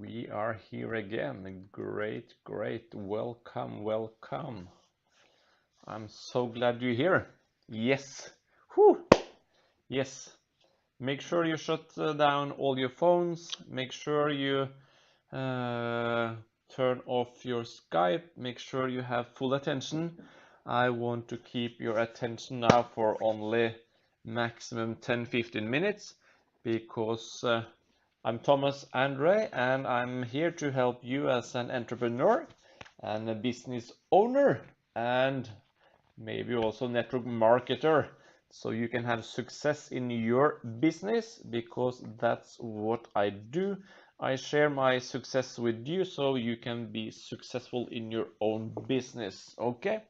We are here again. Great. Welcome. I'm so glad you're here. Yes. Whew. Yes. Make sure you shut down all your phones. Make sure you turn off your Skype. Make sure you have full attention. I want to keep your attention now for only maximum 10-15 minutes because I'm Thomas Andre and I'm here to help you as an entrepreneur and a business owner and maybe also network marketer, so you can have success in your business, because that's what I do. I share my success with you so you can be successful in your own business. Okay,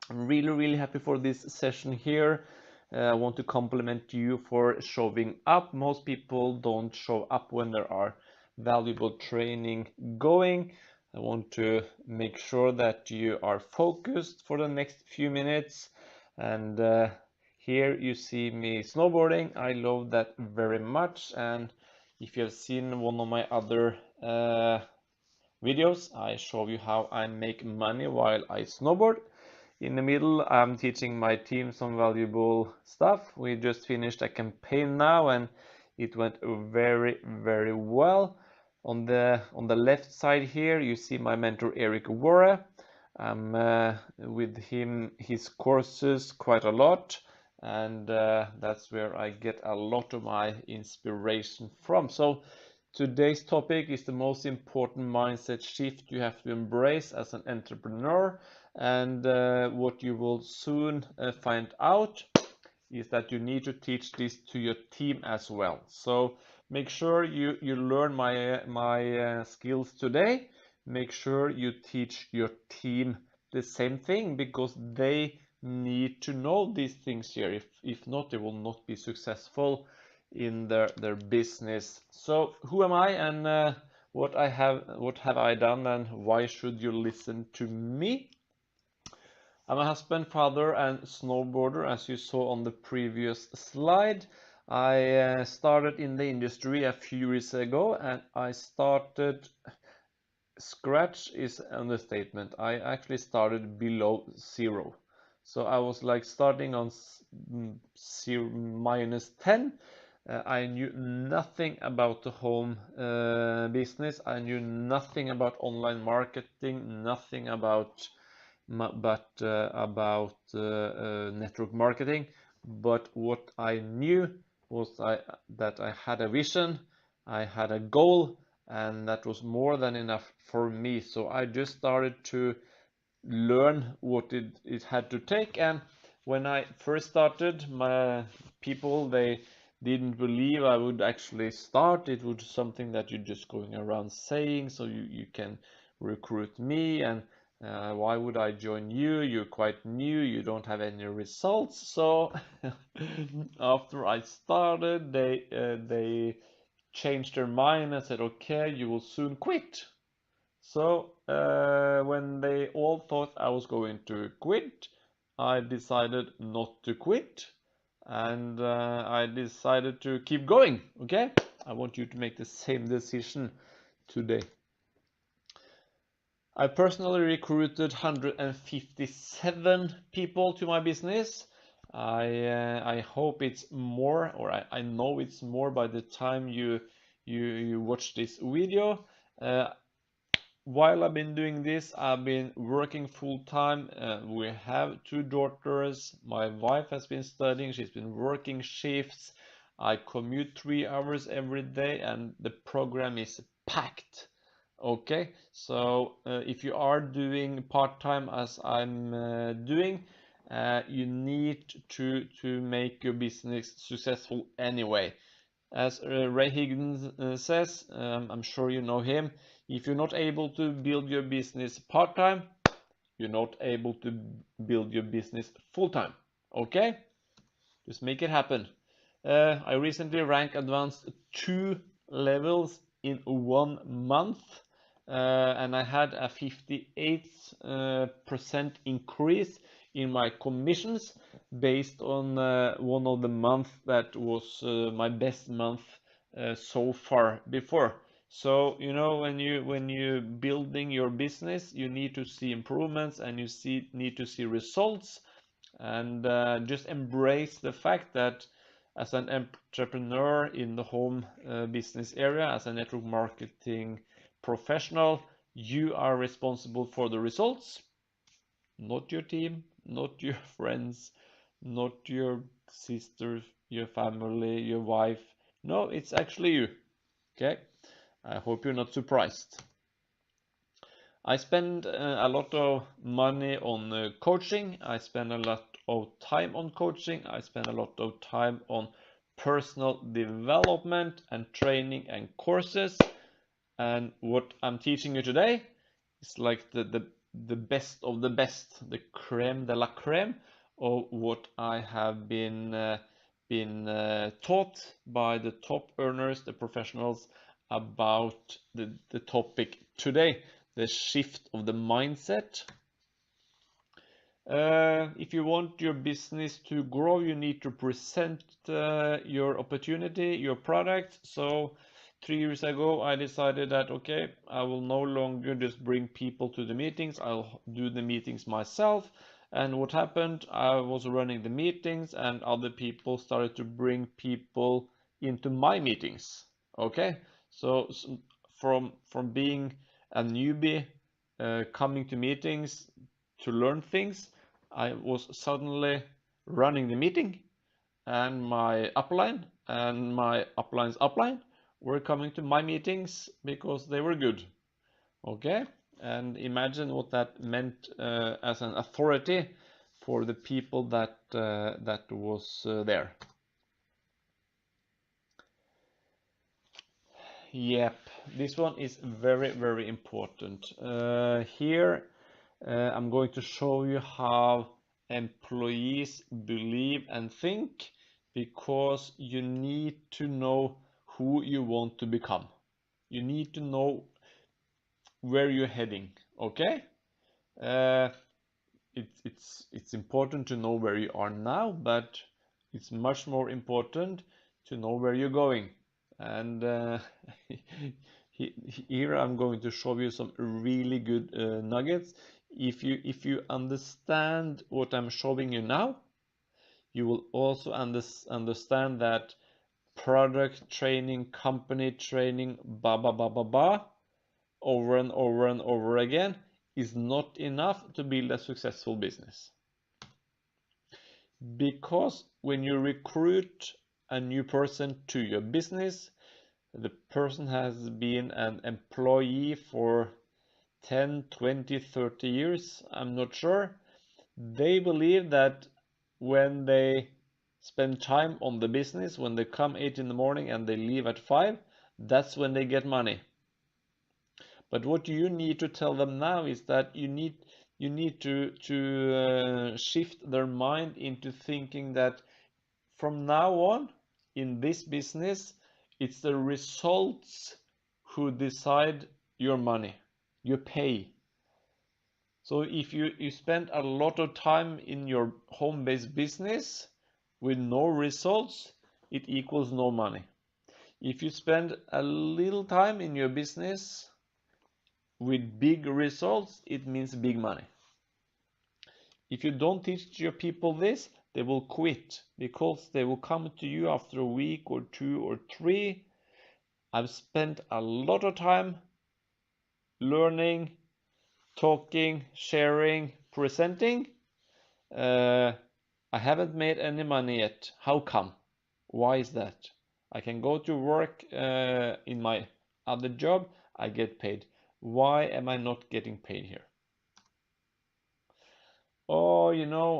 I'm really happy for this session here. I want to compliment you for showing up. Most people don't show up when there are valuable training going. I want to make sure that you are focused for the next few minutes. And here you see me snowboarding. I love that very much. And if you have seen one of my other videos, I show you how I make money while I snowboard. In the middle, I'm teaching my team some valuable stuff. We just finished a campaign now and it went very well. On the left side here, you see my mentor Eric Warre. I'm with his courses quite a lot, and that's where I get a lot of my inspiration from. So today's topic is the most important mindset shift you have to embrace as an entrepreneur. And what you will soon find out is that you need to teach this to your team as well. So make sure you learn my skills today. Make sure you teach your team the same thing, because they need to know these things here. If not, they will not be successful in their business. So who am I, and what have I done, and why should you listen to me? I'm a husband, father, and snowboarder, as you saw on the previous slide. I started in the industry a few years ago, and I started scratch is an understatement. I actually started below zero. So I was like starting on zero, -10. I knew nothing about the home business. I knew nothing about online marketing, nothing about network marketing. But what I knew was that I had a vision, I had a goal, and that was more than enough for me. So I just started to learn what it had to take. And when I first started, my people, they didn't believe I would actually start. It was something that you're just going around saying, so you can recruit me, and why would I join you? You're quite new, you don't have any results. So after I started, they changed their mind and said, okay, you will soon quit. So when they all thought I was going to quit, I decided not to quit, and I decided to keep going. Okay, I want you to make the same decision today. I personally recruited 157 people to my business. I hope it's more, or I know it's more by the time you watch this video. While I've been doing this, I've been working full time. We have 2 daughters. My wife has been studying. She's been working shifts. I commute 3 hours every day, and the program is packed. Okay, so if you are doing part-time as I'm doing, you need to make your business successful anyway. As Ray Higgins says, I'm sure you know him, if you're not able to build your business part-time, you're not able to build your business full-time. Okay, just make it happen. I recently ranked advanced 2 levels in 1 month, and I had a 58% increase in my commissions based on one of the months that was my best month so far before. So, when you building your business, you need to see improvements and need to see results, and just embrace the fact that as an entrepreneur in the home business area, as a network marketing professional, you are responsible for the results, not your team, not your friends, not your sister, your family, your wife. No, it's actually you. Okay? I hope you're not surprised. I spend a lot of money on coaching. I spend a lot of time on coaching. I spend a lot of time on personal development and training and courses. And what I'm teaching you today is like the best of the best, the creme de la creme of what I have been taught by the top earners, the professionals, about the topic today, the shift of the mindset. If you want your business to grow, you need to present your opportunity, your product. So 3 years ago, I decided that, okay, I will no longer just bring people to the meetings. I'll do the meetings myself. And what happened? I was running the meetings and other people started to bring people into my meetings. Okay, so from being a newbie coming to meetings to learn things, I was suddenly running the meeting, and my upline and my upline's upline were coming to my meetings because they were good. Okay, and imagine what that meant as an authority for the people that was there. Yep, this one is very, very important. Here, I'm going to show you how employees believe and think, because you need to know who you want to become. You need to know where you're heading, okay? Uh, it's important to know where you are now, but it's much more important to know where you're going. And here I'm going to show you some really good nuggets. If you understand what I'm showing you now, you will also understand that product training, company training, over and over and over again is not enough to build a successful business. Because when you recruit a new person to your business, the person has been an employee for 10, 20, 30 years, I'm not sure. They believe that when they spend time on the business, when they come 8 in the morning and they leave at 5, that's when they get money. But what you need to tell them now is that you need to shift their mind into thinking that from now on in this business, it's the results who decide your money, your pay. So if you spend a lot of time in your home-based business with no results, it equals no money. If you spend a little time in your business with big results, it means big money. If you don't teach your people this, they will quit, because they will come to you after a week or 2 or 3. I've spent a lot of time learning, talking, sharing, presenting. I haven't made any money yet. How come? Why is that? I can go to work in my other job, I get paid. Why am I not getting paid here? Oh,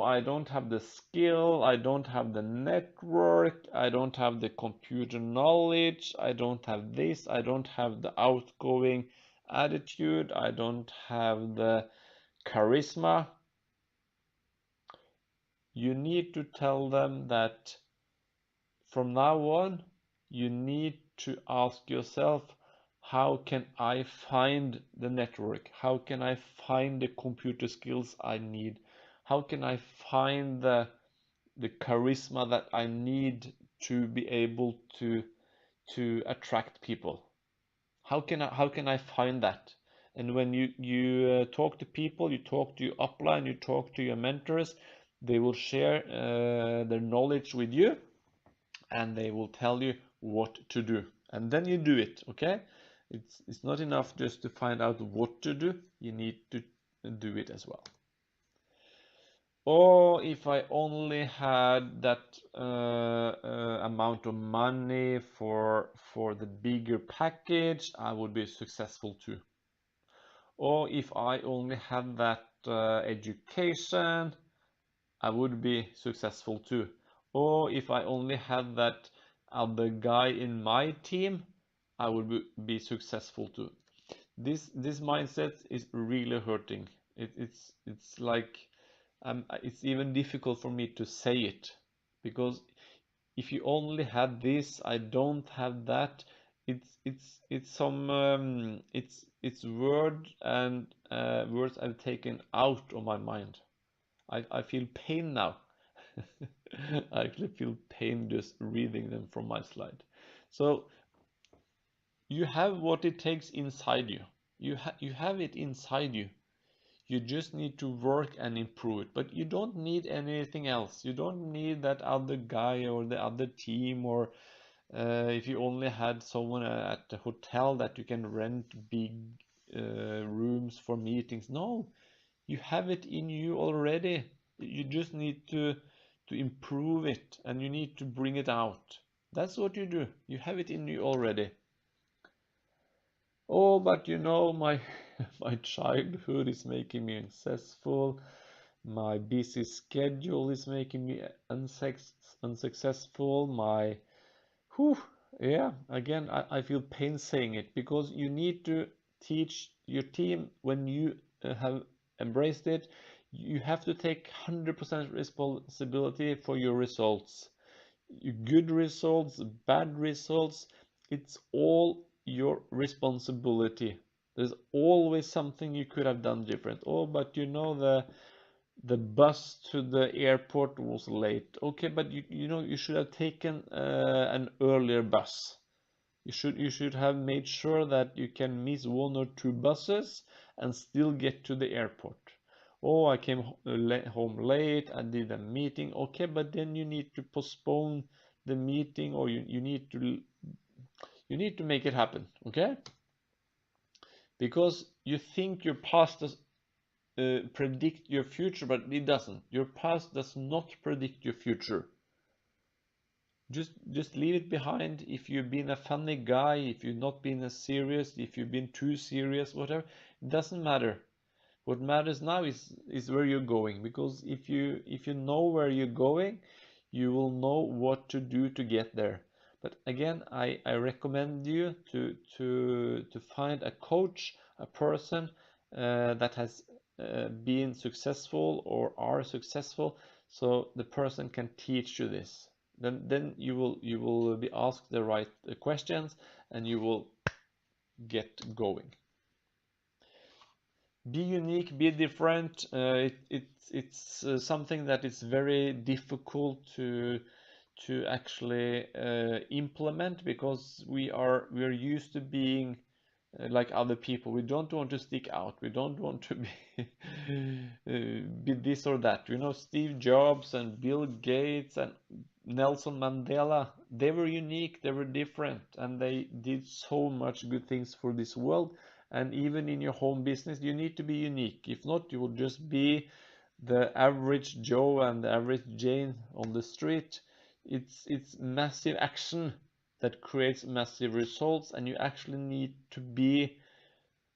I don't have the skill, I don't have the network, I don't have the computer knowledge, I don't have this, I don't have the outgoing attitude, I don't have the charisma. You need to tell them that from now on, you need to ask yourself, how can I find the network? How can I find the computer skills I need? How can I find the charisma that I need to be able to attract people? How can I find that? And when you talk to people, you talk to your upline, you talk to your mentors, they will share their knowledge with you, and they will tell you what to do, and then you do it. Okay, it's not enough just to find out what to do, you need to do it as well. Or if I only had that amount of money for the bigger package, I would be successful too. Or if I only had that education, I would be successful too. Or if I only had that other guy in my team, I would be successful too. This mindset is really hurting. It's like it's even difficult for me to say it, because if you only had this, I don't have that. It's some it's word and words I've taken out of my mind. I feel pain now. I actually feel pain just reading them from my slide. So you have what it takes inside you. You have it inside you. You just need to work and improve it. But you don't need anything else. You don't need that other guy or the other team, or if you only had someone at the hotel that you can rent big rooms for meetings. No, you have it in you already. You just need to improve it, and you need to bring it out. That's what you do. You have it in you already. Oh, but my my childhood is making me successful. My busy schedule is making me unsuccessful. Whew, yeah, again, I feel pain saying it, because you need to teach your team when you have embraced it. You have to take 100% responsibility for your results. Your good results, bad results, it's all your responsibility. There's always something you could have done different. Oh, but the bus to the airport was late. Okay, but you should have taken an earlier bus. You should have made sure that you can miss one or two buses and still get to the airport. Oh, I came home late, I did a meeting. Okay, but then you need to postpone the meeting, or you need to make it happen. Okay, because you think your past does predict your future, but it doesn't. Your past does not predict your future. Just leave it behind. If you've been a funny guy, if you've not been as serious, if you've been too serious, whatever, it doesn't matter. What matters now is where you're going, because if you know where you're going, you will know what to do to get there. But again, I recommend you to find a coach, a person that has been successful or are successful, so the person can teach you this. Then you will be asked the right questions, and you will get going. Be unique, be different. It's something that is very difficult to actually implement, because we are used to being like other people. We don't want to stick out. We don't want to be be this or that. Steve Jobs and Bill Gates and Nelson Mandela, they were unique, they were different, and they did so much good things for this world. And even in your home business, you need to be unique. If not, you will just be the average Joe and the average Jane on the street. It's massive action that creates massive results, and you actually need to be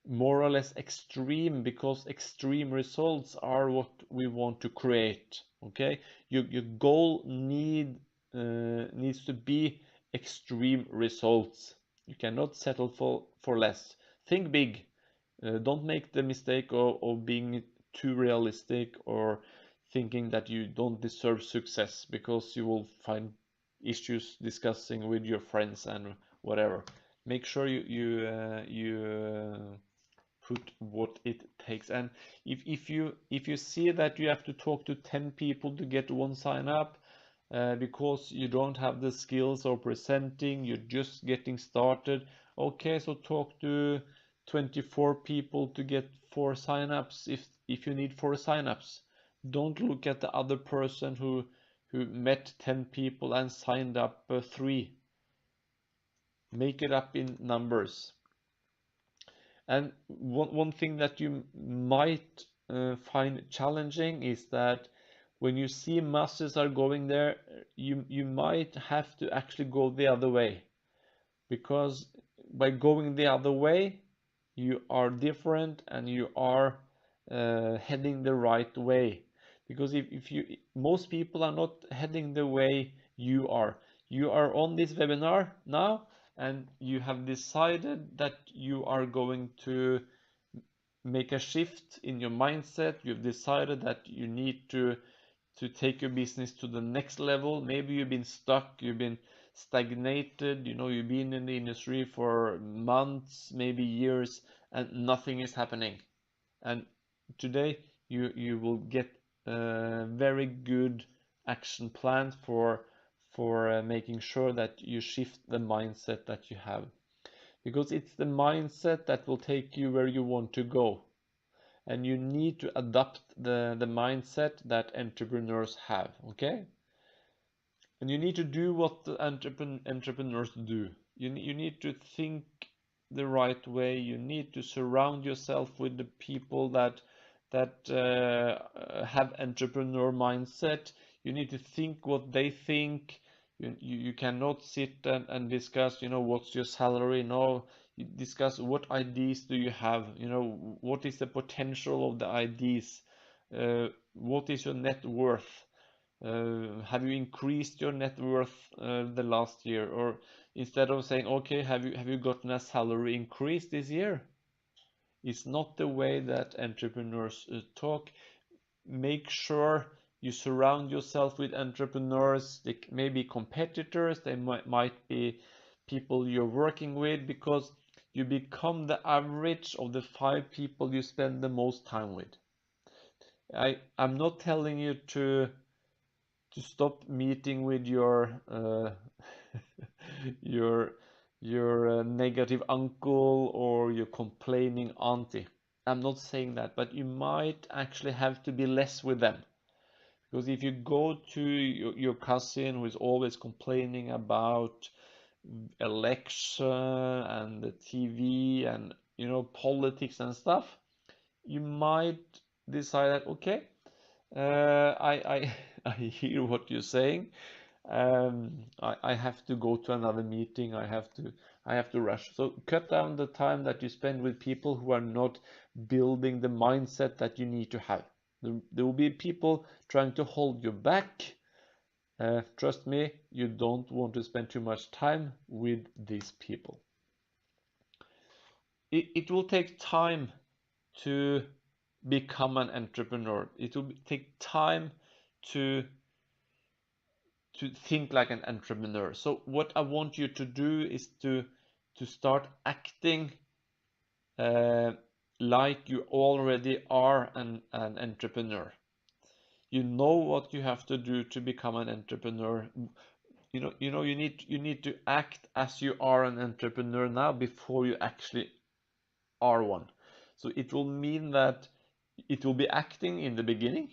more or less extreme, because extreme results are what we want to create. Okay, your goal needs to be extreme results. You cannot settle for less. Think big. Don't make the mistake of being too realistic, or thinking that you don't deserve success, because you will find issues discussing with your friends and whatever. Make sure you put what it takes. And if you see that you have to talk to 10 people to get one sign up, because you don't have the skills of presenting, you're just getting started, Okay, so talk to 24 people to get 4 signups if you need 4 signups. Don't look at the other person who met 10 people and signed up 3. Make it up in numbers. And one thing that you might find challenging is that when you see masses are going there, you might have to actually go the other way, because by going the other way, you are different and you are heading the right way. Because if you most people are not heading the way you are. You are on this webinar now and you have decided that you are going to make a shift in your mindset. You've decided that you need to take your business to the next level. Maybe you've been stuck, you've been stagnated, you've been in the industry for months, maybe years, and nothing is happening. And today you will get a very good action plan for making sure that you shift the mindset that you have, because it's the mindset that will take you where you want to go. And you need to adopt the mindset that entrepreneurs have, okay? And you need to do what the entrepreneurs do. You need to think the right way. You need to surround yourself with the people that have entrepreneur mindset. You need to think what they think. You cannot sit and discuss, what's your salary? No, you discuss what ideas do you have? What is the potential of the ideas? What is your net worth? Have you increased your net worth the last year? Or instead of saying, okay, have you gotten a salary increase this year? It's not the way that entrepreneurs talk. Make sure you surround yourself with entrepreneurs. They may be competitors, they might be people you're working with, because you become the average of the 5 people you spend the most time with. I'm not telling you to stop meeting with your your negative uncle or your complaining auntie. I'm not saying that, but you might actually have to be less with them. Because if you go to your cousin who is always complaining about election and the TV and politics and stuff, you might decide that, okay, I I hear what you're saying. I have to go to another meeting. I have to rush. So cut down the time that you spend with people who are not building the mindset that you need to have. There will be people trying to hold you back. Trust me, you don't want to spend too much time with these people. It will take time to become an entrepreneur. It will take time to think like an entrepreneur. So what I want you to do is to start acting like you already are an entrepreneur. You know what you have to do to become an entrepreneur. You need to act as you are an entrepreneur now before you actually are one. So it will mean that it will be acting in the beginning.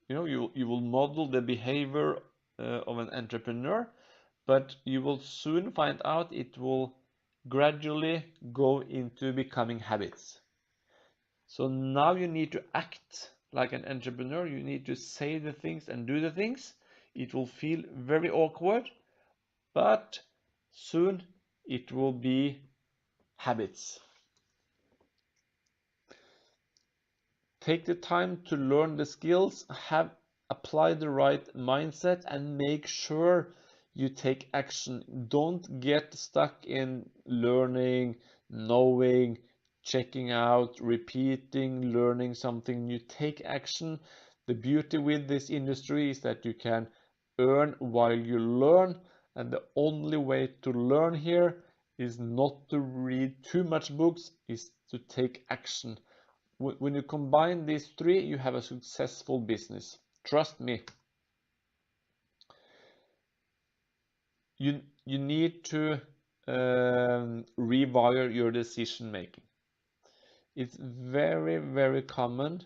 You will model the behavior of an entrepreneur, but you will soon find out it will gradually go into becoming habits. So now you need to act like an entrepreneur. You need to say the things and do the things. It will feel very awkward, but soon it will be habits. Take the time to learn the skills, apply the right mindset, and make sure you take action. Don't get stuck in learning, knowing, checking out, repeating, learning something new. Take action. The beauty with this industry is that you can earn while you learn, and the only way to learn here is not to read too much books, is to take action. When you combine these 3, you have a successful business. Trust me. You need to rewire your decision making. It's very, very common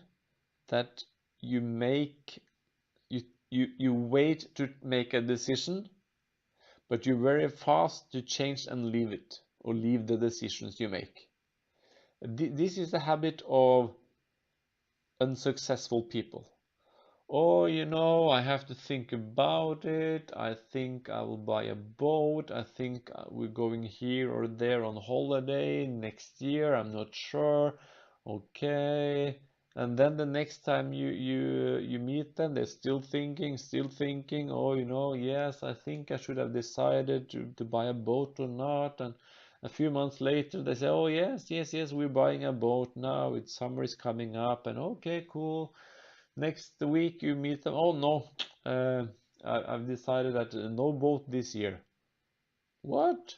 that you make you wait to make a decision, but you're very fast to change and leave it, or leave the decisions you make. This is a habit of unsuccessful people. Oh, I have to think about it. I think I will buy a boat. I think we're going here or there on holiday next year. I'm not sure. Okay. And then the next time you meet them, they're still thinking. Oh, yes, I think I should have decided to buy a boat or not. And a few months later, they say, oh, yes, we're buying a boat now. Summer is coming up, and okay, cool. Next week you meet them. Oh no, I've decided that no boat this year. What?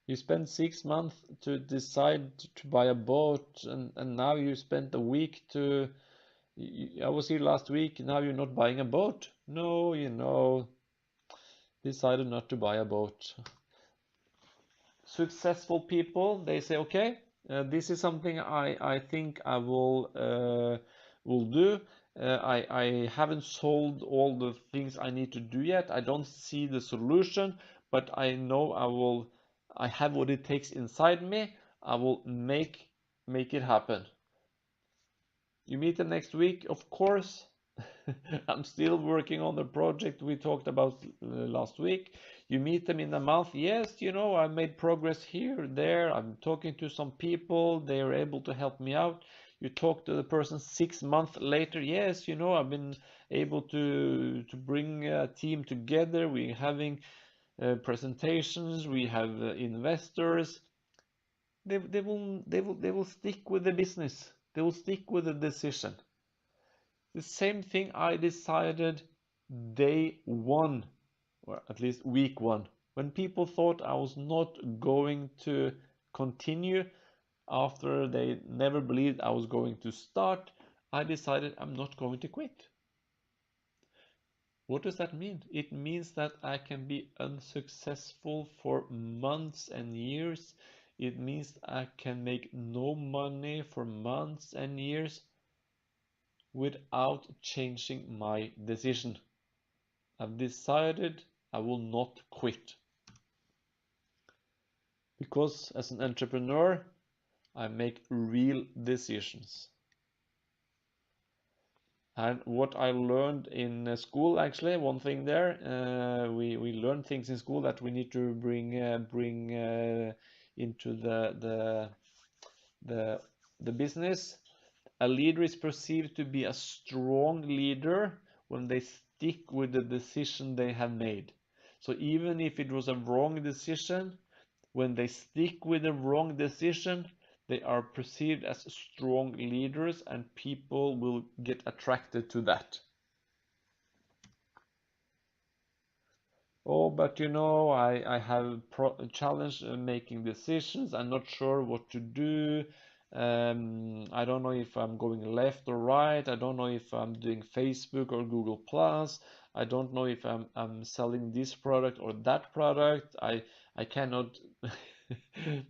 You spent 6 months to decide to buy a boat, and now you spent a week to. I was here last week. Now you're not buying a boat. No, decided not to buy a boat. Successful people, they say, okay, this is something I think I will do. I haven't solved all the things I need to do yet. I don't see the solution, but I know I have what it takes inside me. I will make it happen. You meet them next week, of course. I'm still working on the project we talked about last week. You meet them in a month. Yes, I made progress here, there. I'm talking to some people. They are able to help me out. You talk to the person 6 months later. Yes, I've been able to bring a team together. We're having presentations. We have investors. They will stick with the business. They will stick with the decision. The same thing I decided day one, or at least week one, when people thought I was not going to continue after they never believed I was going to start. I decided I'm not going to quit. What does that mean? It means that I can be unsuccessful for months and years. It means I can make no money for months and years without changing my decision. I've decided I will not quit. Because as an entrepreneur, I make real decisions. And what I learned in school, actually, one thing there, we learn things in school that we need to bring into the business. A leader is perceived to be a strong leader when they stick with the decision they have made. So even if it was a wrong decision, when they stick with the wrong decision, they are perceived as strong leaders, and people will get attracted to that. Oh, but I have a challenge making decisions. I'm not sure what to do. I don't know if I'm going left or right. I don't know if I'm doing Facebook or Google Plus. I don't know if I'm selling this product or that product. I cannot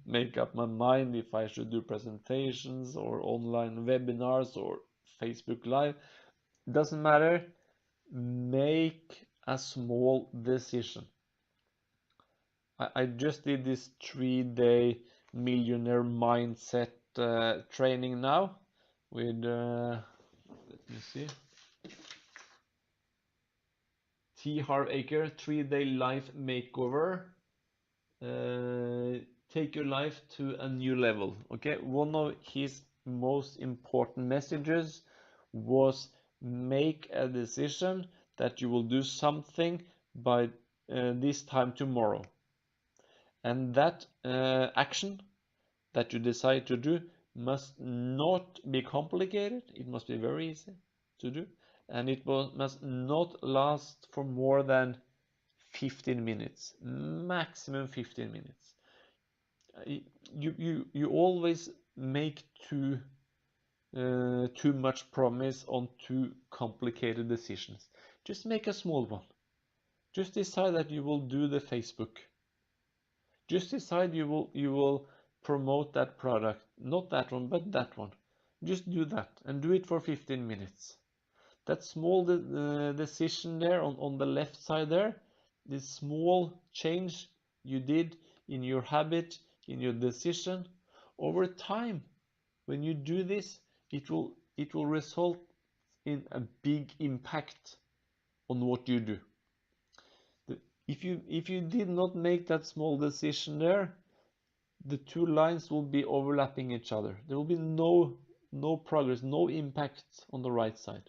make up my mind if I should do presentations or online webinars or Facebook Live. Doesn't matter. Make a small decision. I just did this 3-day millionaire mindset training now with, let me see, T. Harv Aker, 3-day life makeover. Take your life to a new level. Okay, one of his most important messages was make a decision that you will do something by this time tomorrow. And that action that you decide to do must not be complicated. It must be very easy to do. And it must not last for more than 15 minutes, maximum 15 minutes. You always make too much promise on too complicated decisions. Just make a small one. Just decide that you will do the Facebook. Just decide you will promote that product, not that one, but that one. Just do that and do it for 15 minutes. That small decision there on the left side there, this small change you did in your habit, in your decision, over time, when you do this, it will result in a big impact on what you do. If you did not make that small decision there, the two lines will be overlapping each other. There will be no progress, no impact on the right side.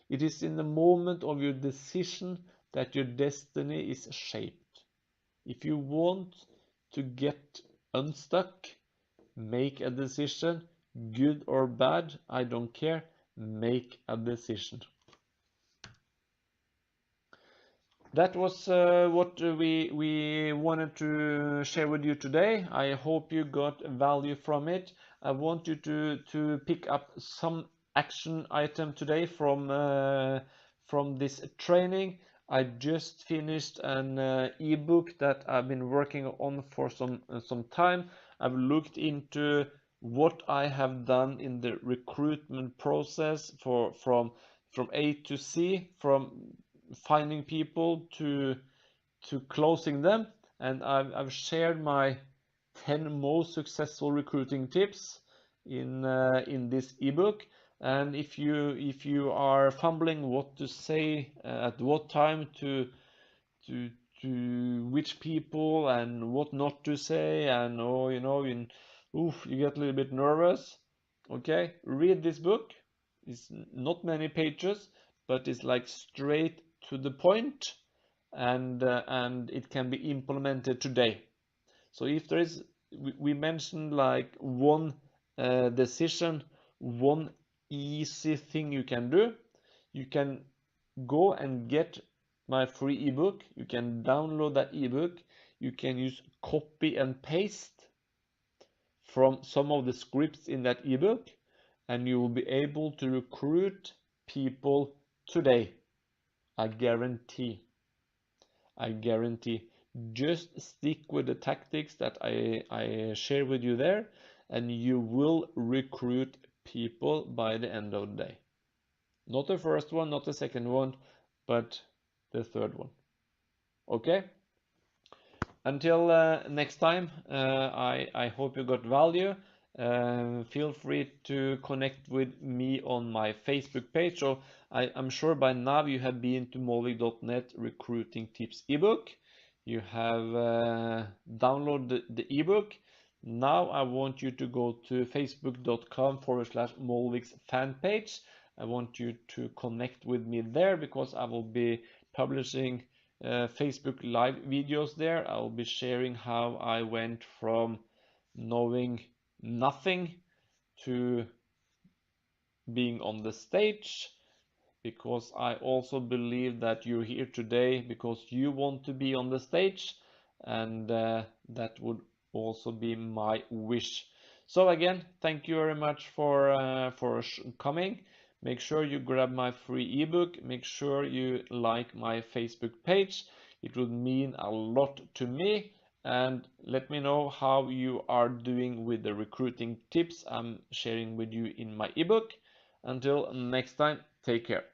It is in the moment of your decision that your destiny is shaped. If you want to get unstuck, make a decision, good or bad, I don't care, make a decision. That was what we wanted to share with you today. I hope you got value from it. I want you to pick up some action item today from this training. I just finished an ebook that I've been working on for some time. I've looked into what I have done in the recruitment process from A to Z, from finding people to closing them, and I've shared my 10 most successful recruiting tips in this ebook. And if you are fumbling what to say at what time to which people and what not to say, and you get a little bit nervous, okay, read this book. It's not many pages, but it's like straight to the point, and it can be implemented today. So if there is, we mentioned like one decision, one easy thing you can do. You can go and get my free ebook. You can download that ebook. You can use copy and paste from some of the scripts in that ebook, and you will be able to recruit people today. I guarantee. I guarantee. Just stick with the tactics that I share with you there, and you will recruit people by the end of the day. Not the first one, not the second one, but the third one. Okay? Until next time, I hope you got value. Feel free to connect with me on my Facebook page. So I'm sure by now you have been to molvig.net recruiting tips ebook. You have downloaded the ebook. Now I want you to go to facebook.com/Molvig's fan page. I want you to connect with me there, because I will be publishing Facebook live videos there. I will be sharing how I went from knowing nothing to being on the stage, because I also believe that you're here today because you want to be on the stage, and that would also be my wish. So again, thank you very much for coming. Make sure you grab my free ebook. Make sure you like my Facebook page. It would mean a lot to me. And let me know how you are doing with the recruiting tips I'm sharing with you in my ebook. Until next time, take care.